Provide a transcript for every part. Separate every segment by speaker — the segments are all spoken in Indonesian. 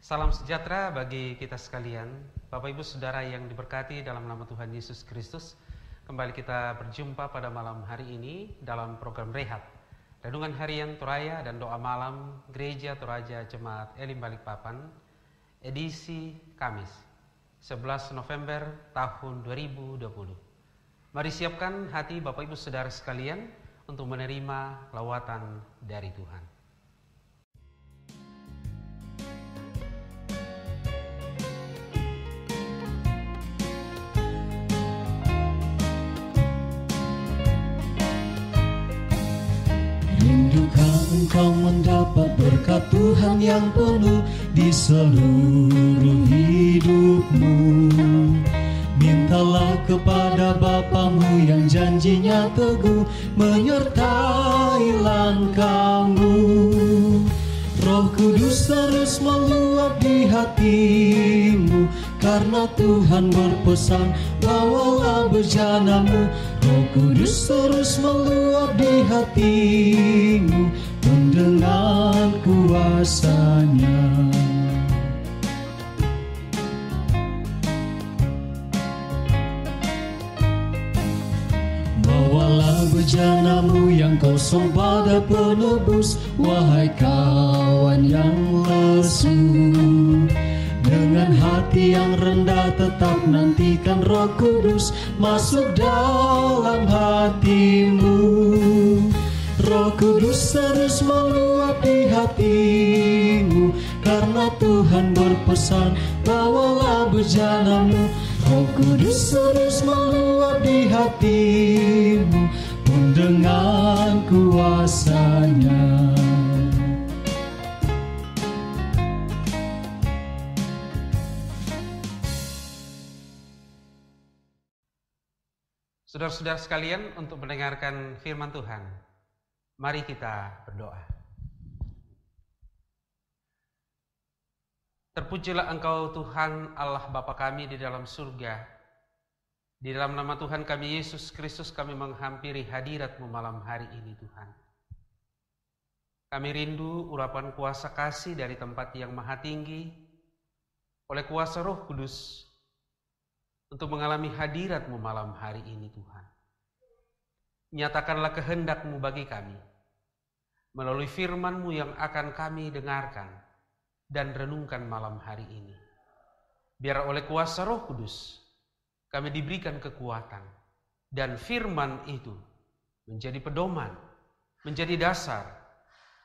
Speaker 1: Salam sejahtera bagi kita sekalian, Bapak Ibu Saudara yang diberkati dalam nama Tuhan Yesus Kristus. Kembali kita berjumpa pada malam hari ini dalam program Rehat, Renungan Harian Toraya dan Doa Malam Gereja Toraja Jemaat Elim Balikpapan, edisi Kamis, 11 November tahun 2020. Mari siapkan hati Bapak Ibu Saudara sekalian untuk menerima lawatan dari Tuhan.
Speaker 2: Engkau mendapat berkat Tuhan yang penuh di seluruh hidupmu. Mintalah kepada Bapamu yang janjinya teguh menyertai langkahmu. Roh Kudus terus meluap di hatimu, karena Tuhan berpesan, bawalah bejanamu. Roh Kudus terus meluap di hatimu, dengan kuasanya. Bawalah bejanamu yang kosong pada penebus, wahai kawan yang lesu. Dengan hati yang rendah tetap nantikan Roh Kudus masuk dalam hatimu. Roh Kudus terus meluap di hatimu, karena Tuhan berpesan, bawalah bejanamu. Roh Kudus terus meluap di hatimu, pun dengan kuasanya.
Speaker 1: Saudara-saudara sekalian, untuk mendengarkan firman Tuhan, mari kita berdoa. Terpujilah Engkau Tuhan Allah Bapa kami di dalam surga. Di dalam nama Tuhan kami Yesus Kristus kami menghampiri hadirat-Mu malam hari ini Tuhan. Kami rindu urapan kuasa kasih dari tempat yang maha tinggi oleh kuasa Roh Kudus untuk mengalami hadirat-Mu malam hari ini Tuhan. Nyatakanlah kehendak-Mu bagi kami melalui firman-Mu yang akan kami dengarkan dan renungkan malam hari ini. Biar oleh kuasa Roh Kudus kami diberikan kekuatan dan firman itu menjadi pedoman, menjadi dasar,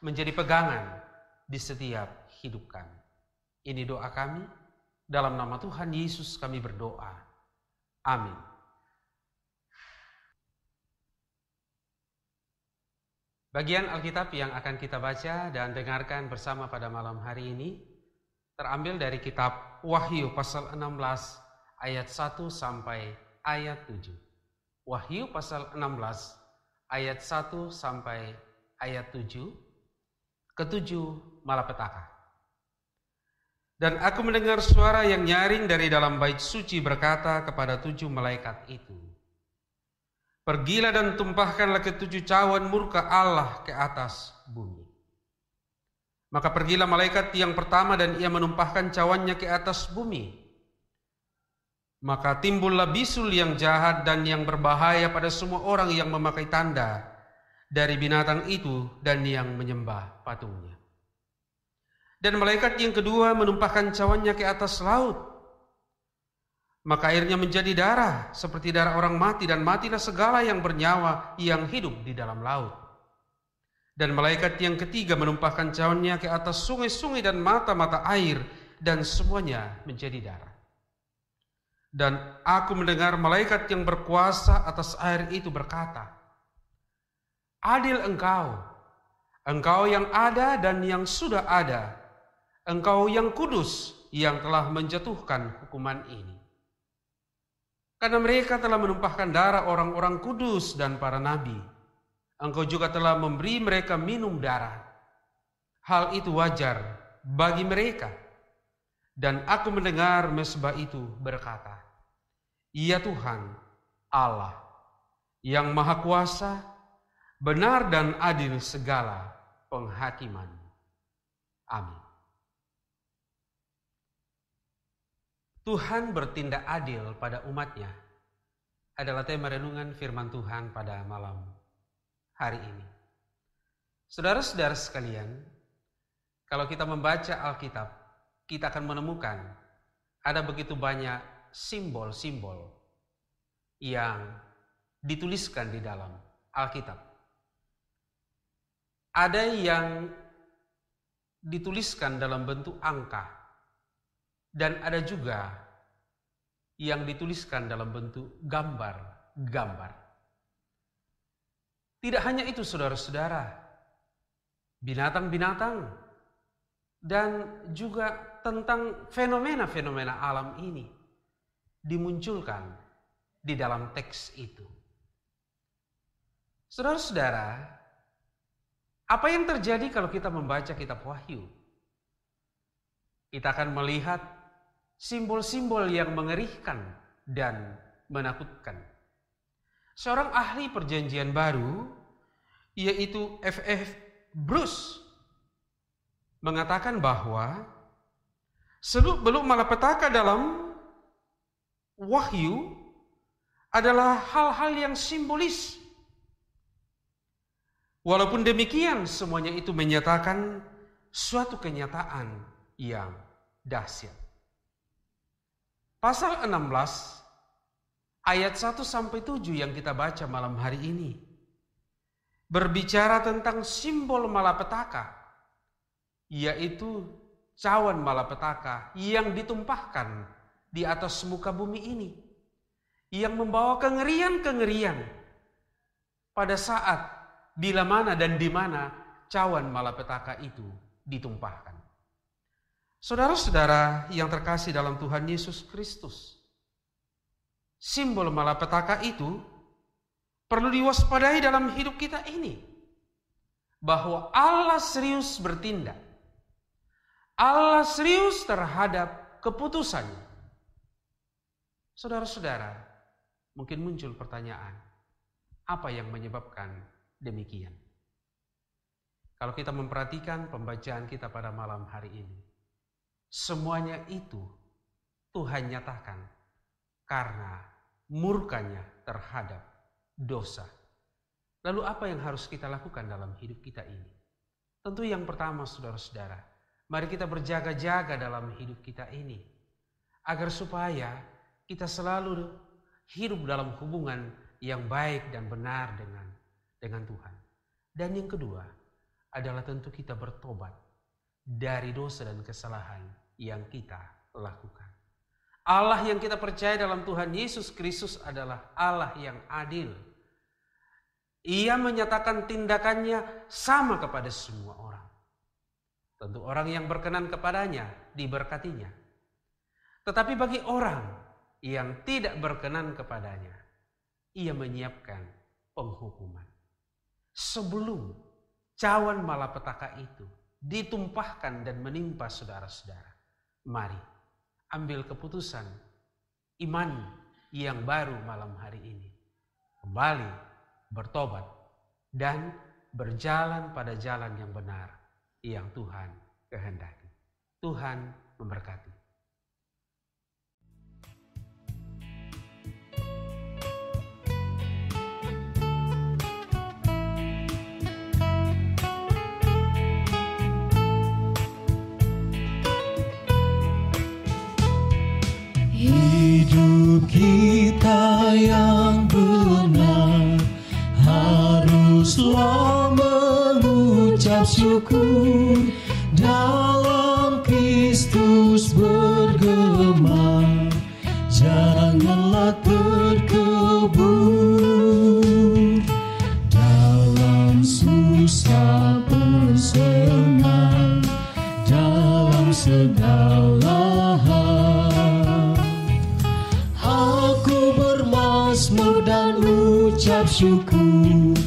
Speaker 1: menjadi pegangan di setiap hidup kami. Ini doa kami, dalam nama Tuhan Yesus kami berdoa. Amin. Bagian Alkitab yang akan kita baca dan dengarkan bersama pada malam hari ini terambil dari kitab Wahyu pasal 16 ayat 1 sampai ayat 7. Wahyu pasal 16 ayat 1 sampai ayat 7. Ketujuh malapetaka. Dan aku mendengar suara yang nyaring dari dalam bait suci berkata kepada 7 malaikat itu, pergilah dan tumpahkanlah ke-7 cawan murka Allah ke atas bumi. Maka pergilah malaikat yang pertama dan ia menumpahkan cawannya ke atas bumi. Maka timbullah bisul yang jahat dan yang berbahaya pada semua orang yang memakai tanda dari binatang itu dan yang menyembah patungnya. Dan malaikat yang kedua menumpahkan cawannya ke atas laut. Maka airnya menjadi darah seperti darah orang mati, dan matilah segala yang bernyawa yang hidup di dalam laut. Dan malaikat yang ketiga menumpahkan cawannya ke atas sungai-sungai dan mata-mata air, dan semuanya menjadi darah. Dan aku mendengar malaikat yang berkuasa atas air itu berkata, adil engkau, engkau yang ada dan yang sudah ada, engkau yang kudus yang telah menjatuhkan hukuman ini. Karena mereka telah menumpahkan darah orang-orang kudus dan para nabi, engkau juga telah memberi mereka minum darah. Hal itu wajar bagi mereka. Dan aku mendengar mezbah itu berkata, ya Tuhan Allah yang maha kuasa, benar dan adil segala penghakiman. Amin. Tuhan bertindak adil pada umatnya adalah tema renungan firman Tuhan pada malam hari ini. Saudara-saudara sekalian, kalau kita membaca Alkitab, kita akan menemukan ada begitu banyak simbol-simbol yang dituliskan di dalam Alkitab. Ada yang dituliskan dalam bentuk angka, dan ada juga yang dituliskan dalam bentuk gambar-gambar. Tidak hanya itu, saudara-saudara, binatang-binatang dan juga tentang fenomena-fenomena alam ini dimunculkan di dalam teks itu. Saudara-saudara, apa yang terjadi kalau kita membaca kitab Wahyu? Kita akan melihat simbol-simbol yang mengerikan dan menakutkan. Seorang ahli perjanjian baru, yaitu F.F. Bruce, mengatakan bahwa seluk-beluk malapetaka dalam Wahyu adalah hal-hal yang simbolis. Walaupun demikian, semuanya itu menyatakan suatu kenyataan yang dahsyat. Pasal 16 ayat 1-7 yang kita baca malam hari ini berbicara tentang simbol malapetaka, yaitu cawan malapetaka yang ditumpahkan di atas muka bumi ini, yang membawa kengerian-kengerian pada saat bila mana dan di mana cawan malapetaka itu ditumpahkan. Saudara-saudara yang terkasih dalam Tuhan Yesus Kristus, simbol malapetaka itu perlu diwaspadai dalam hidup kita ini, bahwa Allah serius bertindak. Allah serius terhadap keputusannya. Saudara-saudara, mungkin muncul pertanyaan, apa yang menyebabkan demikian? Kalau kita memperhatikan pembacaan kita pada malam hari ini, semuanya itu Tuhan nyatakan karena murkanya terhadap dosa. Lalu apa yang harus kita lakukan dalam hidup kita ini? Tentu yang pertama, saudara-saudara, mari kita berjaga-jaga dalam hidup kita ini, agar supaya kita selalu hidup dalam hubungan yang baik dan benar dengan Tuhan. Dan yang kedua adalah tentu kita bertobat dari dosa dan kesalahan yang kita lakukan. Allah yang kita percaya dalam Tuhan Yesus Kristus adalah Allah yang adil. Ia menyatakan tindakannya sama kepada semua orang. Tentu orang yang berkenan kepadanya diberkatinya. Tetapi bagi orang yang tidak berkenan kepadanya, ia menyiapkan penghukuman. Sebelum cawan malapetaka itu ditumpahkan dan menimpa saudara-saudara, mari ambil keputusan iman yang baru malam hari ini. Kembali bertobat dan berjalan pada jalan yang benar yang Tuhan kehendaki. Tuhan memberkati.
Speaker 2: Hidup kita yang benar haruslah mengucap syukur, dalam Kristus bergema, janganlah terkebur. Dalam susah pun senang, dalam segala hal aku bermazmur dan ucap syukur,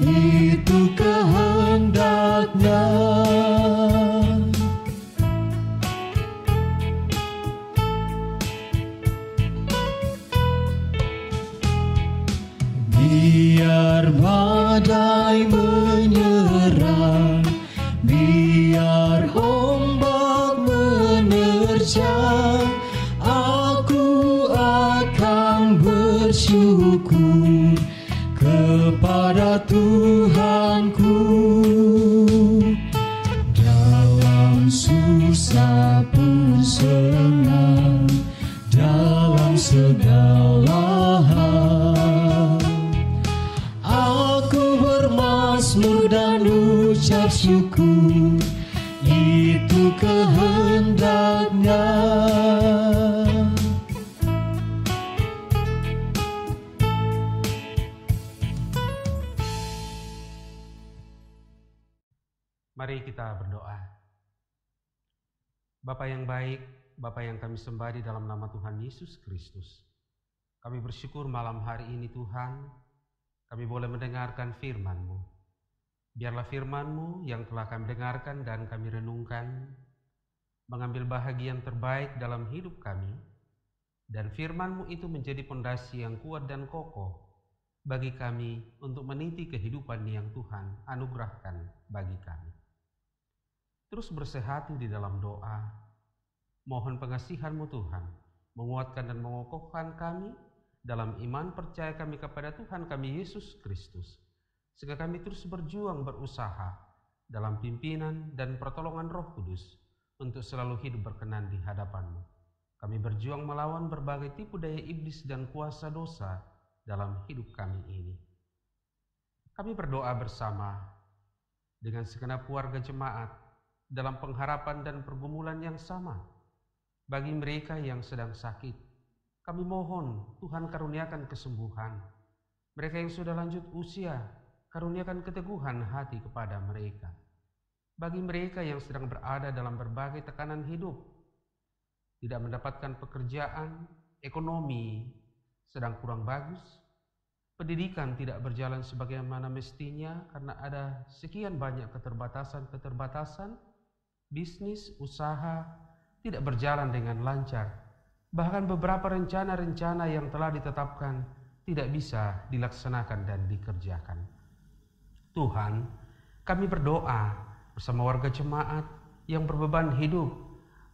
Speaker 2: itu kehendaknya. Biar badai menyerang, biar ombak menerjang, pun senang dalam segala hal. Aku bermazmur dan ucap syukur, itu kehendaknya.
Speaker 1: Mari kita berdoa. Bapa yang baik, Bapa yang kami sembah di dalam nama Tuhan Yesus Kristus. Kami bersyukur malam hari ini Tuhan, kami boleh mendengarkan firman-Mu. Biarlah firman-Mu yang telah kami dengarkan dan kami renungkan, mengambil bahagian terbaik dalam hidup kami, dan firman-Mu itu menjadi pondasi yang kuat dan kokoh bagi kami untuk meniti kehidupan yang Tuhan anugerahkan bagi kami. Terus bersehati di dalam doa, mohon pengasihan-Mu Tuhan, menguatkan dan mengokohkan kami dalam iman percaya kami kepada Tuhan kami Yesus Kristus, sehingga kami terus berjuang berusaha dalam pimpinan dan pertolongan Roh Kudus untuk selalu hidup berkenan di hadapan-Mu. Kami berjuang melawan berbagai tipu daya iblis dan kuasa dosa dalam hidup kami ini. Kami berdoa bersama dengan segenap keluarga jemaat dalam pengharapan dan pergumulan yang sama. Bagi mereka yang sedang sakit, kami mohon Tuhan karuniakan kesembuhan. Mereka yang sudah lanjut usia, karuniakan keteguhan hati kepada mereka. Bagi mereka yang sedang berada dalam berbagai tekanan hidup, tidak mendapatkan pekerjaan, ekonomi sedang kurang bagus, pendidikan tidak berjalan sebagaimana mestinya karena ada sekian banyak keterbatasan, bisnis, usaha tidak berjalan dengan lancar. Bahkan beberapa rencana-rencana yang telah ditetapkan tidak bisa dilaksanakan dan dikerjakan. Tuhan, kami berdoa bersama warga jemaat yang berbeban hidup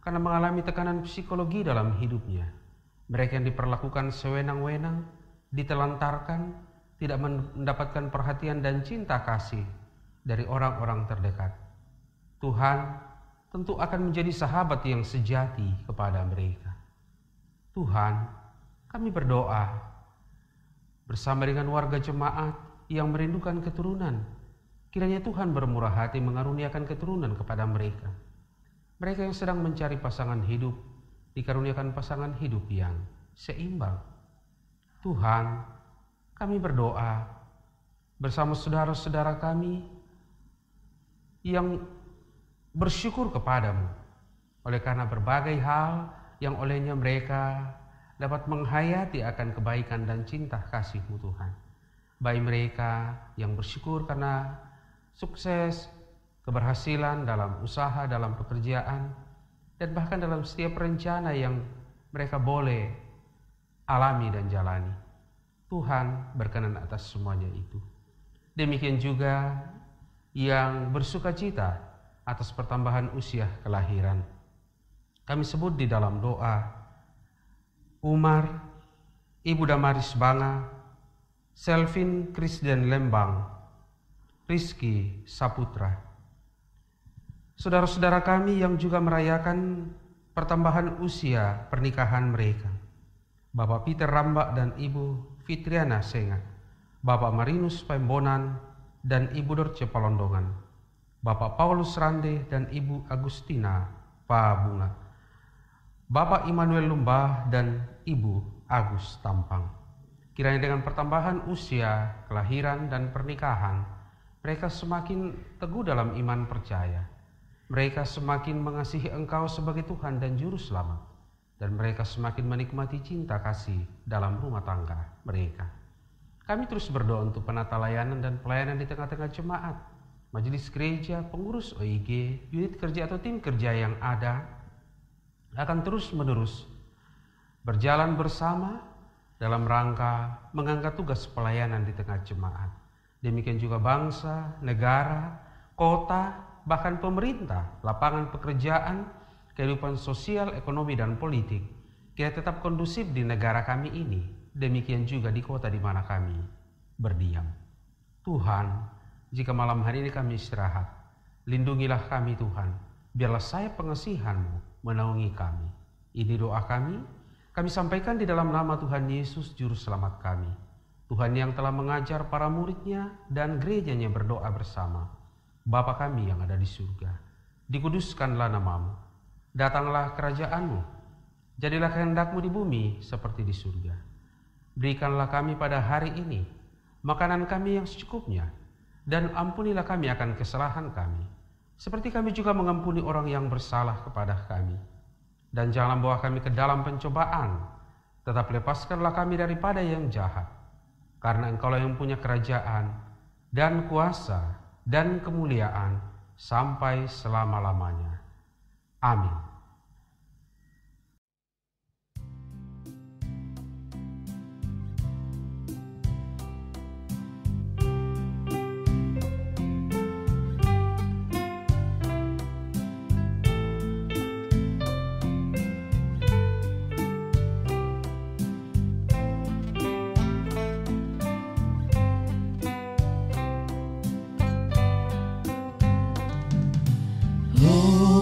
Speaker 1: karena mengalami tekanan psikologi dalam hidupnya. Mereka yang diperlakukan sewenang-wenang, ditelantarkan, tidak mendapatkan perhatian dan cinta kasih dari orang-orang terdekat. Tuhan tentu akan menjadi sahabat yang sejati kepada mereka. Tuhan, kami berdoa bersama dengan warga jemaat yang merindukan keturunan. Kiranya Tuhan bermurah hati mengaruniakan keturunan kepada mereka. Mereka yang sedang mencari pasangan hidup, dikaruniakan pasangan hidup yang seimbang. Tuhan, kami berdoa bersama saudara-saudara kami yang bersyukur kepadamu oleh karena berbagai hal yang olehnya mereka dapat menghayati akan kebaikan dan cinta kasih-Mu Tuhan. Baik mereka yang bersyukur karena sukses, keberhasilan dalam usaha, dalam pekerjaan, dan bahkan dalam setiap rencana yang mereka boleh alami dan jalani. Tuhan berkenan atas semuanya itu. Demikian juga yang bersuka cita atas pertambahan usia kelahiran. Kami sebut di dalam doa Umar, Ibu Damaris Banga, Selvin Krisden Lembang, Rizky Saputra. Saudara-saudara kami yang juga merayakan pertambahan usia pernikahan mereka. Bapak Peter Rambak dan Ibu Fitriana Senga, Bapak Marinus Pembonan dan Ibu Dorce Palondongan, Bapak Paulus Rande dan Ibu Agustina Pabunga, Bapak Immanuel Lumbah dan Ibu Agus Tampang. Kiranya dengan pertambahan usia, kelahiran dan pernikahan, mereka semakin teguh dalam iman percaya. Mereka semakin mengasihi Engkau sebagai Tuhan dan Juru Selamat, dan mereka semakin menikmati cinta kasih dalam rumah tangga mereka. Kami terus berdoa untuk penata layanan dan pelayanan di tengah-tengah jemaat, majelis gereja, pengurus OIG, unit kerja atau tim kerja yang ada akan terus-menerus berjalan bersama dalam rangka mengangkat tugas pelayanan di tengah jemaat. Demikian juga bangsa, negara, kota, bahkan pemerintah, lapangan pekerjaan, kehidupan sosial, ekonomi, dan politik kira tetap kondusif di negara kami ini. Demikian juga di kota di mana kami berdiam. Tuhan, jika malam hari ini kami istirahat, lindungilah kami Tuhan. Biarlah sayap pengasihan-Mu menaungi kami. Ini doa kami sampaikan di dalam nama Tuhan Yesus Juru Selamat kami. Tuhan yang telah mengajar para murid-Nya dan gerejanya berdoa bersama. Bapa kami yang ada di surga, dikuduskanlah nama-Mu. Datanglah kerajaan-Mu. Jadilah kehendak-Mu di bumi seperti di surga. Berikanlah kami pada hari ini makanan kami yang secukupnya, dan ampunilah kami akan kesalahan kami, seperti kami juga mengampuni orang yang bersalah kepada kami. Dan janganlah bawa kami ke dalam pencobaan, tetap lepaskanlah kami daripada yang jahat. Karena Engkaulah yang punya kerajaan dan kuasa dan kemuliaan sampai selama-lamanya. Amin.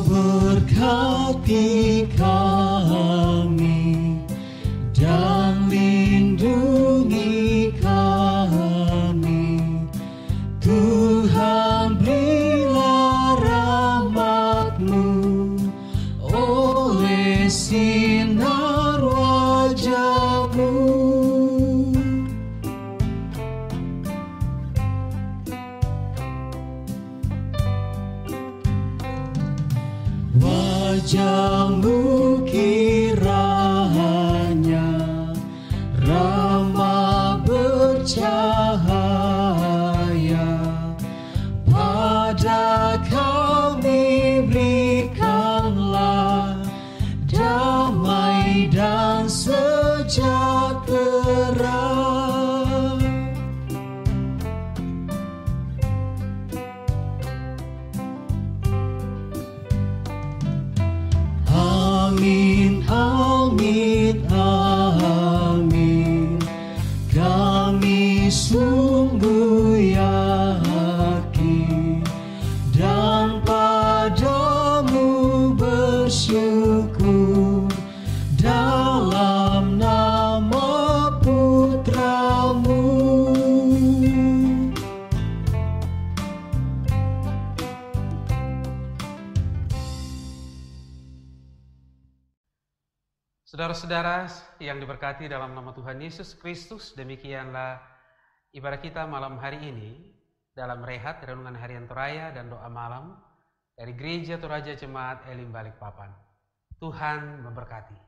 Speaker 2: Berkati kami dan lindungi kami, Tuhan berilah rahmat-Mu oleh sinar wajah-Mu. Wajah-Mu kiranya ramah bercahaya, pada kami berikanlah damai dan sejahtera. Amin, amin, amin. Kami sungguh yakin dan padamu bersyukur dalam nama Putra-Mu.
Speaker 1: Saudara-saudara yang diberkati dalam nama Tuhan Yesus Kristus, demikianlah ibadah kita malam hari ini dalam rehat renungan harian Toraya dan doa malam dari Gereja Toraja Jemaat Elim Balikpapan. Tuhan memberkati.